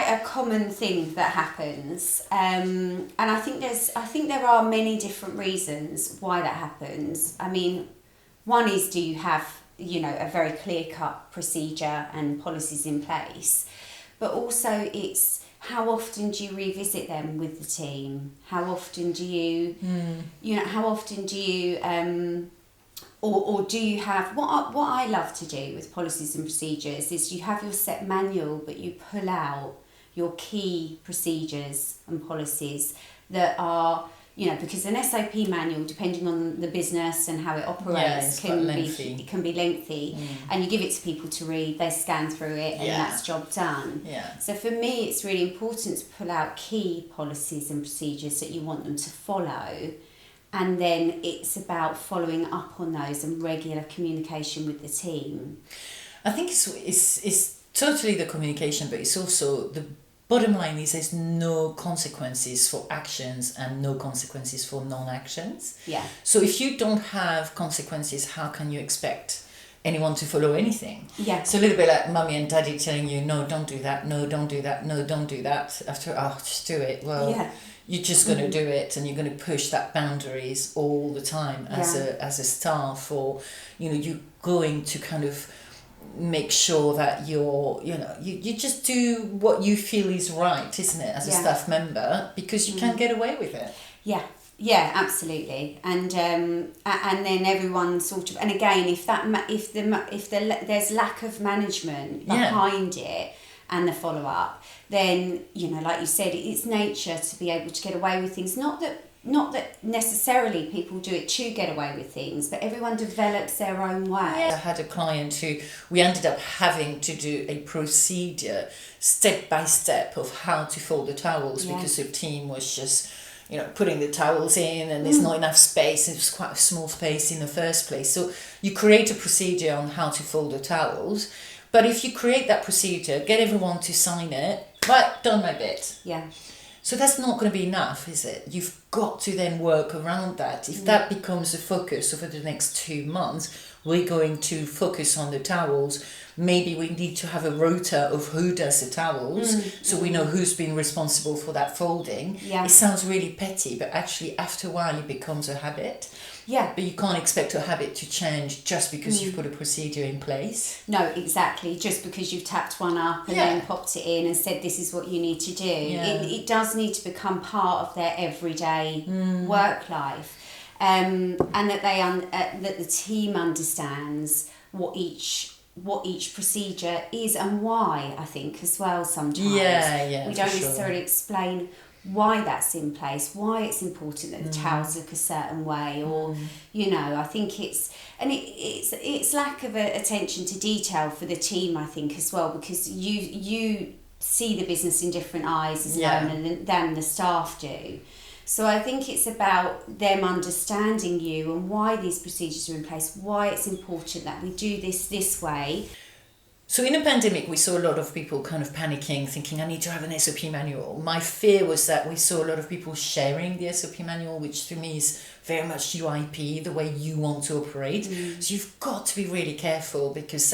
a common thing that happens, and I think there are many different reasons why that happens. I mean, one is, do you have, you know, a very clear-cut procedure and policies in place, but also it's how often do you revisit them with the team? How often do you, you know, how often do you, or do you have, what I love to do with policies and procedures is you have your set manual, but you pull out your key procedures and policies that are, you know, because an SOP manual, depending on the business and how it operates, can be lengthy, and you give it to people to read, they scan through it, and that's job done. So for me, it's really important to pull out key policies and procedures that you want them to follow, and then it's about following up on those and regular communication with the team. I think it's totally the communication, but it's also the bottom line is there's no consequences for actions and no consequences for non-actions. So if you don't have consequences, how can you expect anyone to follow anything? It's a little bit like mummy and daddy telling you, no, don't do that, no, don't do that, no, don't do that. After, just do it. Well, you're just going to do it, and you're going to push that boundaries all the time as a staff, or, you know, you're going to kind of make sure that you just do what you feel is right, isn't it, as a staff member, because you can't get away with it. Yeah, absolutely, and then everyone sort of, and again, if there's lack of management behind it and the follow up, then, you know, like you said, it's nature to be able to get away with things. Not that necessarily people do it to get away with things, but everyone develops their own way. I had a client who we ended up having to do a procedure step by step of how to fold the towels because the team was just, you know, putting the towels in, and there's not enough space. It was quite a small space in the first place. So you create a procedure on how to fold the towels, but if you create that procedure, get everyone to sign it, right, done my bit. So that's not going to be enough, is it? You've got to then work around that. If that becomes the focus over the next 2 months, we're going to focus on the towels. Maybe we need to have a rota of who does the towels, so we know who's been responsible for that folding. It sounds really petty, but actually after a while it becomes a habit. But you can't expect a habit to change just because you've put a procedure in place. No, exactly. Just because you've tapped one up and then popped it in and said this is what you need to do. It does need to become part of their everyday work life, and that that the team understands what each procedure is and why, I think, as well. Sometimes we don't necessarily explain why that's in place, why it's important that the towels look a certain way, or you know, I think it's lack of attention to detail for the team, I think, as well, because you see the business in different eyes as than the staff do. So I think it's about them understanding you and why these procedures are in place, why it's important that we do this way. So in the pandemic, we saw a lot of people kind of panicking, thinking, I need to have an SOP manual. My fear was that we saw a lot of people sharing the SOP manual, which to me is very much UIP, the way you want to operate. So you've got to be really careful, because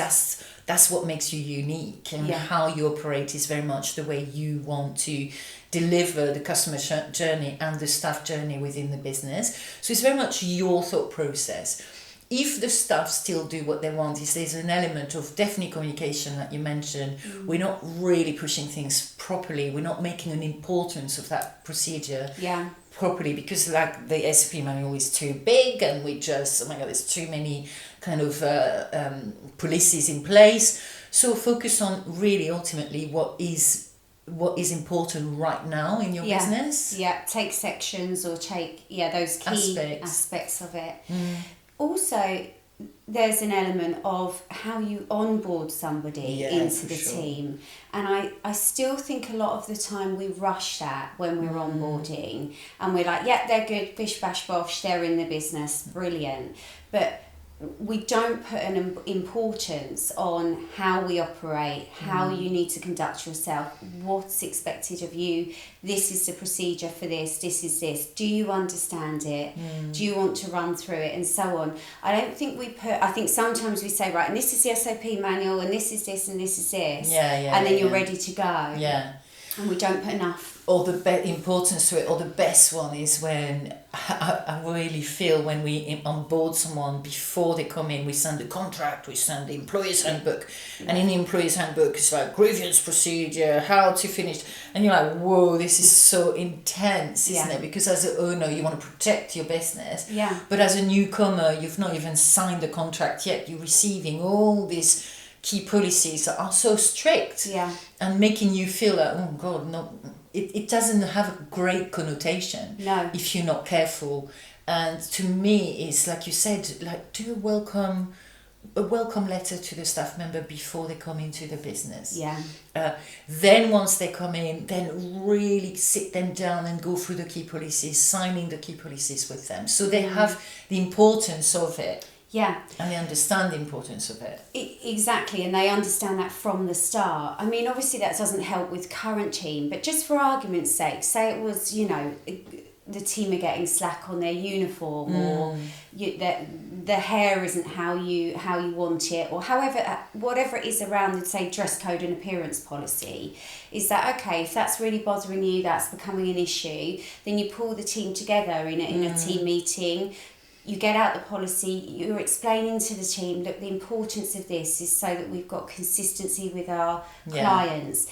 that's what makes you unique, and how you operate is very much the way you want to deliver the customer journey and the staff journey within the business. So it's very much your thought process. If the staff still do what they want, there's an element of definite communication that you mentioned. We're not really pushing things properly. We're not making an importance of that procedure properly, because like the SOP manual is too big, and we just, oh my God, there's too many kind of policies in place. So focus on really ultimately what is important right now in your business. Take sections, or take those key aspects of it. Also, there's an element of how you onboard somebody into the team, and I still think a lot of the time we rush that when we're onboarding, and we're like, they're good, bish bash bosh, they're in the business, brilliant, but we don't put an importance on how we operate, how you need to conduct yourself, what's expected of you, this is the procedure for this is this, do you understand it, do you want to run through it, and so on. I think sometimes we say, right, and this is the SOP manual, and this is this, and this is this, and then you're ready to go. And we don't put enough. Or the importance to it, or the best one is when I really feel when we onboard someone before they come in, we send the contract, we send the employee's handbook, and in the employee's handbook it's like grievance procedure, how to finish, and you're like, whoa, this is so intense, isn't it? Because as an owner you want to protect your business, but as a newcomer you've not even signed the contract yet, you're receiving all these key policies that are so strict, and making you feel like, oh God, no. It doesn't have a great connotation if you're not careful. And to me, it's like you said, like do a welcome letter to the staff member before they come into the business. Then once they come in, then really sit them down and go through the key policies, signing the key policies with them, so they have the importance of it. And they understand the importance of it. Exactly, and they understand that from the start. I mean, obviously that doesn't help with current team, but just for argument's sake, say it was, you know, the team are getting slack on their uniform, or the hair isn't how you want it, or whatever it is around the, say, dress code and appearance policy. Is that okay? If that's really bothering you, that's becoming an issue, then you pull the team together in a team meeting. You get out the policy, you're explaining to the team, look, the importance of this is so that we've got consistency with our clients.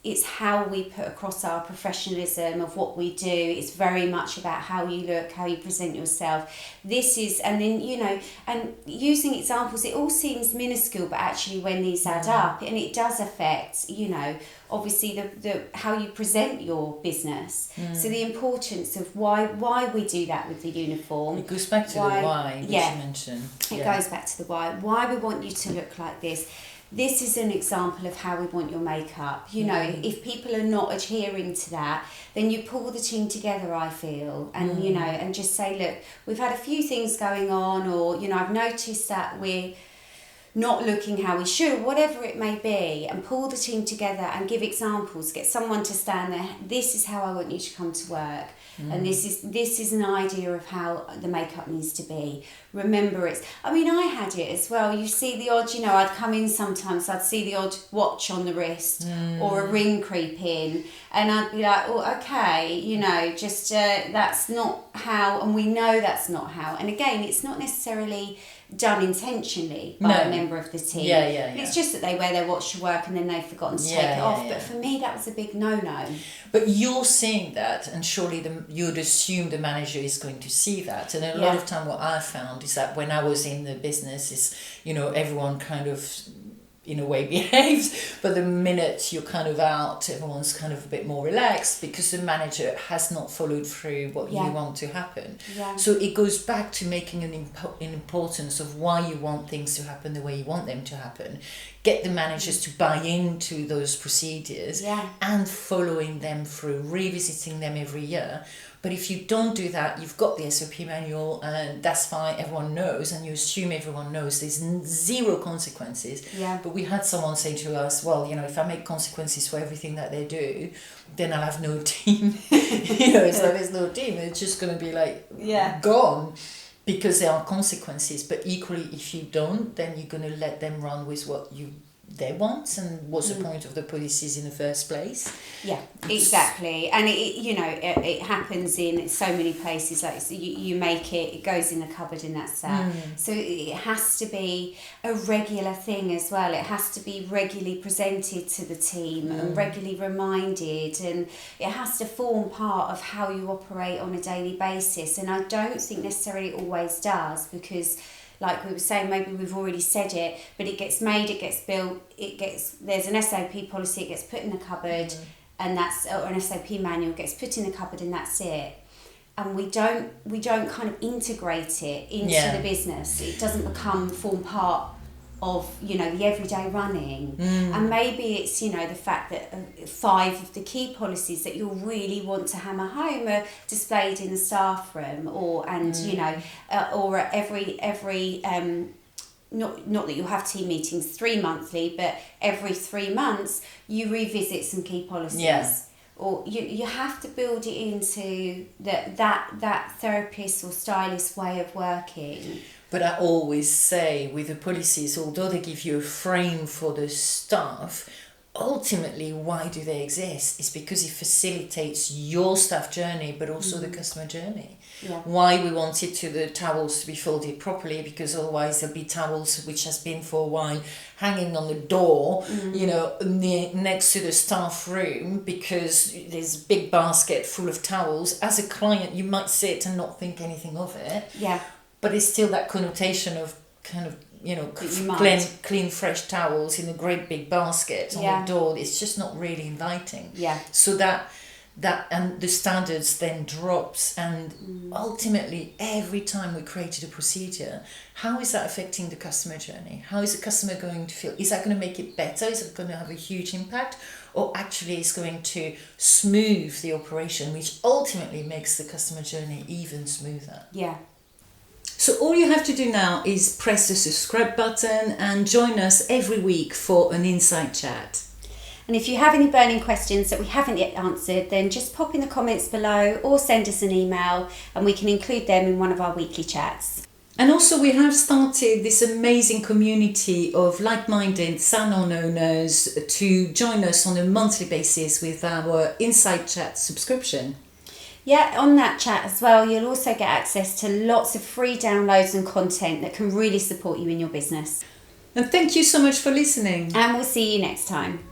It's how we put across our professionalism of what we do. It's very much about how you look, how you present yourself. This is, and then, you know, and using examples, it all seems minuscule, but actually when these add up, and it does affect, you know, obviously the how you present your business. So the importance of why we do that with the uniform. It goes back to the why, which you mentioned. It goes back to the why we want you to look like this. This is an example of how we want your makeup. You know, if people are not adhering to that, then you pull the team together, I feel, and, you know, and just say, look, we've had a few things going on, or, you know, I've noticed that we're not looking how we should, whatever it may be, and pull the team together and give examples, get someone to stand there, this is how I want you to come to work. And this is an idea of how the makeup needs to be. Remember, I mean, I had it as well. You see the odd, you know, I'd come in sometimes, I'd see the odd watch on the wrist or a ring creep in, and I'd be like, oh, okay, you know, just that's not how, and we know that's not how. And again, it's not necessarily done intentionally by a member of the team. It's just that they wear their watch to work and then they've forgotten to take it off. But for me, that was a big no-no. But you're seeing that, and surely you'd assume the manager is going to see that. And a lot of time what I found is that when I was in the business is, you know, everyone kind of in a way behaves, but the minute you're kind of out, everyone's kind of a bit more relaxed because the manager has not followed through what you want to happen. So it goes back to making an importance of why you want things to happen the way you want them to happen. Get the managers to buy into those procedures and following them through, revisiting them every year. But if you don't do that, you've got the SOP manual and that's fine, everyone knows, and you assume everyone knows, there's zero consequences. But we had someone say to us, well, you know, if I make consequences for everything that they do, then I'll have no team. You know, it's like there's no team, it's just going to be like gone because there are consequences. But equally, if you don't, then you're going to let them run with what they want, and what's the point of the policies in the first place? Exactly. And it happens in so many places. Like you make it goes in the cupboard and that's that. So it has to be a regular thing as well. It has to be regularly presented to the team and regularly reminded, and it has to form part of how you operate on a daily basis. And I don't think necessarily it always does, because like we were saying, maybe we've already said it, but it gets made, it gets built, there's an SOP policy, it gets put in the cupboard, and or an SOP manual gets put in the cupboard, and that's it. And we don't kind of integrate it into the business. It doesn't form part of, you know, the everyday running. And maybe it's, you know, the fact that 5 of the key policies that you'll really want to hammer home are displayed in the staff room, you know, or every not that you'll have team meetings 3 monthly, but every 3 months you revisit some key policies. Or you have to build it into that therapist or stylist way of working. But I always say with the policies, although they give you a frame for the staff, ultimately, why do they exist? It's because it facilitates your staff journey, but also the customer journey. Yeah. Why we wanted the towels to be folded properly, because otherwise there'll be towels which has been for a while hanging on the door, next to the staff room, because there's a big basket full of towels. As a client, you might sit and not think anything of it. Yeah. But it's still that connotation of kind of, clean fresh towels in a great big basket on the door. It's just not really inviting. Yeah. So that and the standards then drops, and ultimately every time we created a procedure, how is that affecting the customer journey? How is the customer going to feel? Is that going to make it better? Is it going to have a huge impact? Or actually it's going to smooth the operation, which ultimately makes the customer journey even smoother? Yeah. So all you have to do now is press the subscribe button and join us every week for an insight chat. And if you have any burning questions that we haven't yet answered, then just pop in the comments below or send us an email and we can include them in one of our weekly chats. And also we have started this amazing community of like-minded salon owners to join us on a monthly basis with our Insight Chat subscription. Yeah, on that chat as well, you'll also get access to lots of free downloads and content that can really support you in your business. And thank you so much for listening. And we'll see you next time.